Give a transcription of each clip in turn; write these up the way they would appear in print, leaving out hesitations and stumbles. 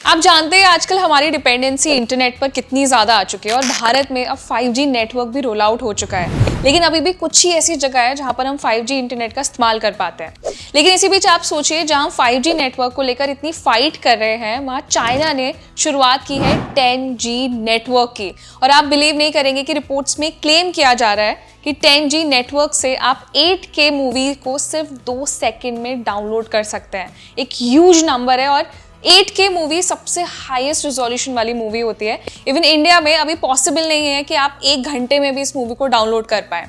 आप जानते हैं आजकल हमारी डिपेंडेंसी इंटरनेट पर कितनी ज़्यादा आ चुकी है और भारत में अब 5G नेटवर्क भी रोल आउट हो चुका है। लेकिन अभी भी कुछ ही ऐसी जगह है जहां पर हम 5G इंटरनेट का इस्तेमाल कर पाते हैं। लेकिन इसी बीच आप सोचिए, जहां 5G नेटवर्क को लेकर इतनी फाइट कर रहे हैं, वहां चाइना ने शुरुआत की है 10G नेटवर्क की। और आप बिलीव नहीं करेंगे कि रिपोर्ट्स में क्लेम किया जा रहा है कि 10G नेटवर्क से आप 8K मूवी को सिर्फ 2 सेकंड में डाउनलोड कर सकते हैं। एक ह्यूज नंबर है और 8K मूवी सबसे हाईएस्ट रिजोल्यूशन वाली मूवी होती है। इवन इंडिया में अभी पॉसिबल नहीं है कि आप 1 घंटे में भी इस मूवी को डाउनलोड कर पाएं।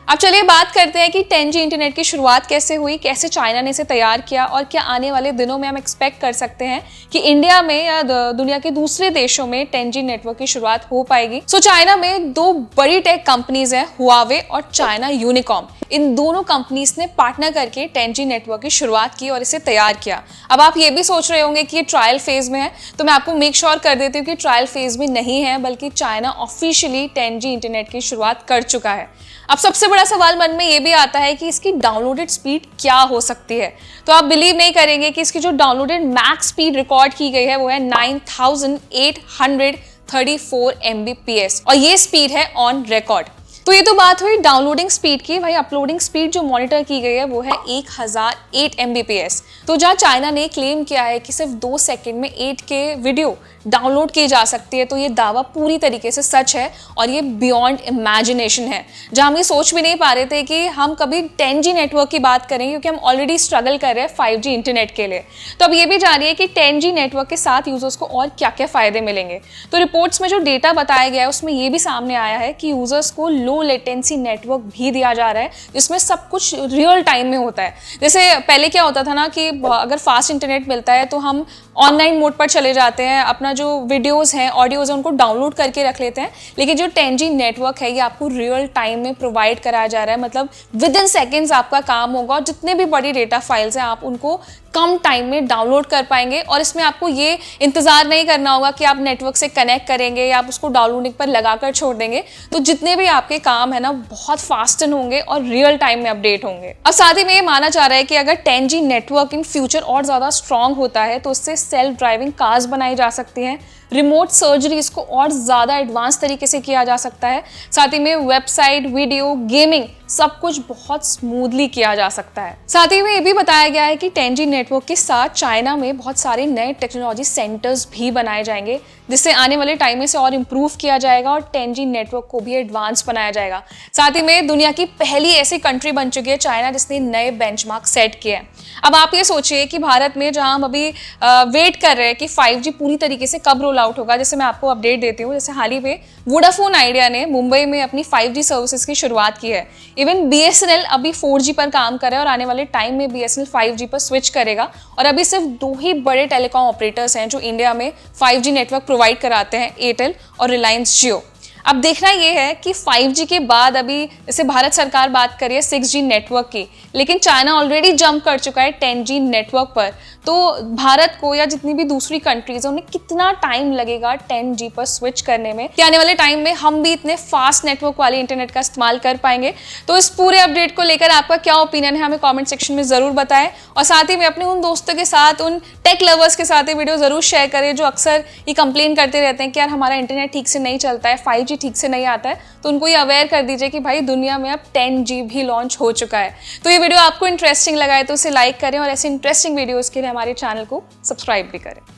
अब चलिए बात करते हैं कि 10G इंटरनेट की शुरुआत कैसे हुई, कैसे चाइना ने इसे तैयार किया और क्या आने वाले दिनों में हम एक्सपेक्ट कर सकते हैं कि इंडिया में या दुनिया के दूसरे देशों में 10G नेटवर्क की शुरुआत हो पाएगी। चाइना में 2 बड़ी टेक कंपनीज हैं, हुआवे और चाइना यूनिकॉम। इन दोनों कंपनीज ने पार्टनर करके 10G नेटवर्क की शुरुआत की और इसे तैयार किया। अब आप ये भी सोच रहे होंगे कि ये ट्रायल फेज में है, तो मैं आपको मेक श्योर कर देती हूँ कि ट्रायल फेज में नहीं है, बल्कि चाइना ऑफिशियली 10G इंटरनेट की शुरुआत कर चुका है। अब सबसे बड़ा सवाल मन में ये भी आता है कि इसकी डाउनलोडेड स्पीड क्या हो सकती है। तो आप बिलीव नहीं करेंगे कि इसकी जो डाउनलोडेड मैक्स स्पीड रिकॉर्ड की गई है वो है 9834 Mbps और ये स्पीड है ऑन रिकॉर्ड। तो ये तो बात हुई डाउनलोडिंग स्पीड की। भाई अपलोडिंग स्पीड जो मॉनिटर की गई है वो है 1008 Mbps। तो जहाँ चाइना ने क्लेम किया है कि सिर्फ 2 सेकंड में 8K वीडियो डाउनलोड की जा सकती है, तो ये दावा पूरी तरीके से सच है और ये बियॉन्ड इमेजिनेशन है। जहाँ हम ये सोच भी नहीं पा रहे थे कि हम कभी 10G नेटवर्क की बात करेंगे, क्योंकि हम ऑलरेडी स्ट्रगल कर रहे हैं 5G इंटरनेट के लिए। तो अब ये भी जानिए कि 10G नेटवर्क के साथ यूजर्स को और क्या क्या फायदे मिलेंगे। तो रिपोर्ट्स में जो डेटा बताया गया है उसमें ये भी सामने आया है कि यूजर्स को लो लेटेंसी नेटवर्क भी दिया जा रहा है, जिसमें सब कुछ रियल टाइम में होता है। जैसे पहले क्या होता था ना कि अगर फास्ट इंटरनेट मिलता है तो हम ऑनलाइन मोड पर चले जाते हैं, अपना जो वीडियोस हैं, ऑडियोज हैं, उनको डाउनलोड करके रख लेते हैं। लेकिन जो 10G नेटवर्क है ये आपको रियल टाइम में प्रोवाइड कराया जा रहा है, मतलब विद इन सेकेंड्स आपका काम होगा और जितने भी बड़ी डेटा फाइल्स हैं आप उनको कम टाइम में डाउनलोड कर पाएंगे। और इसमें आपको ये इंतजार नहीं करना होगा कि आप नेटवर्क से कनेक्ट करेंगे या आप उसको डाउनलोडिंग पर लगाकर छोड़ देंगे। तो जितने भी आपके काम है ना बहुत फास्टन होंगे और रियल टाइम में अपडेट होंगे। अब साथ ही में ये माना जा रहा है कि अगर 10G नेटवर्क इन फ्यूचर और ज्यादा स्ट्रांग होता है तो उससे सेल्फ ड्राइविंग कार्स बनाई जा सकती हैं, रिमोट सर्जरी इसको और ज़्यादा एडवांस तरीके से किया जा सकता है, साथ ही में वेबसाइट, वीडियो, गेमिंग सब कुछ बहुत स्मूथली किया जा सकता है। साथ ही में ये भी बताया गया है कि 10G नेटवर्क के साथ चाइना में बहुत सारे नए टेक्नोलॉजी सेंटर्स भी बनाए जाएंगे, जिससे आने वाले टाइम में से और इम्प्रूव किया जाएगा और 10G नेटवर्क को भी एडवांस बनाया जाएगा। साथ ही में दुनिया की पहली ऐसी कंट्री बन चुकी है चाइना जिसने नए बेंचमार्क सेट किए हैं। अब आप ये सोचिए कि भारत में जहां हम अभी वेट कर रहे हैं कि 5G पूरी तरीके से कब रोल आउट होगा, जैसे मैं आपको अपडेट देती हूँ। जैसे हाल ही में वोडाफोन आइडिया ने मुंबई में अपनी 5G सर्विसेज की शुरुआत की है। इवन BSNL अभी 4G पर काम कर रहा है और आने वाले टाइम में BSNL 5G पर स्विच करेगा। और अभी सिर्फ 2 ही बड़े टेलीकॉम ऑपरेटर्स हैं जो इंडिया में 5G नेटवर्क प्रोवाइड कराते हैं, एयरटेल और रिलायंस जियो। अब देखना ये है कि 5G के बाद अभी जैसे भारत सरकार बात करिए 6G नेटवर्क की, लेकिन चाइना ऑलरेडी जंप कर चुका है 10G नेटवर्क पर। तो भारत को या जितनी भी दूसरी कंट्रीज है उन्हें कितना टाइम लगेगा 10G पर स्विच करने में, कि आने वाले टाइम में हम भी इतने फास्ट नेटवर्क वाले इंटरनेट का इस्तेमाल कर पाएंगे। तो इस पूरे अपडेट को लेकर आपका क्या ओपिनियन है हमें कॉमेंट सेक्शन में ज़रूर बताएं। और साथ ही में अपने उन दोस्तों के साथ, उन टेक लवर्स के साथ ये वीडियो ज़रूर शेयर करें जो अक्सर ये कंप्लेन करते रहते हैं कि यार हमारा इंटरनेट ठीक से नहीं चलता है, 5G ठीक से नहीं आता है। तो उनको ये अवेयर कर दीजिए कि भाई दुनिया में अब 10G भी लॉन्च हो चुका है। तो ये वीडियो आपको इंटरेस्टिंग लगा है तो उसे लाइक करें और ऐसे इंटरेस्टिंग वीडियोस के लिए हमारे चैनल को सब्सक्राइब भी करें।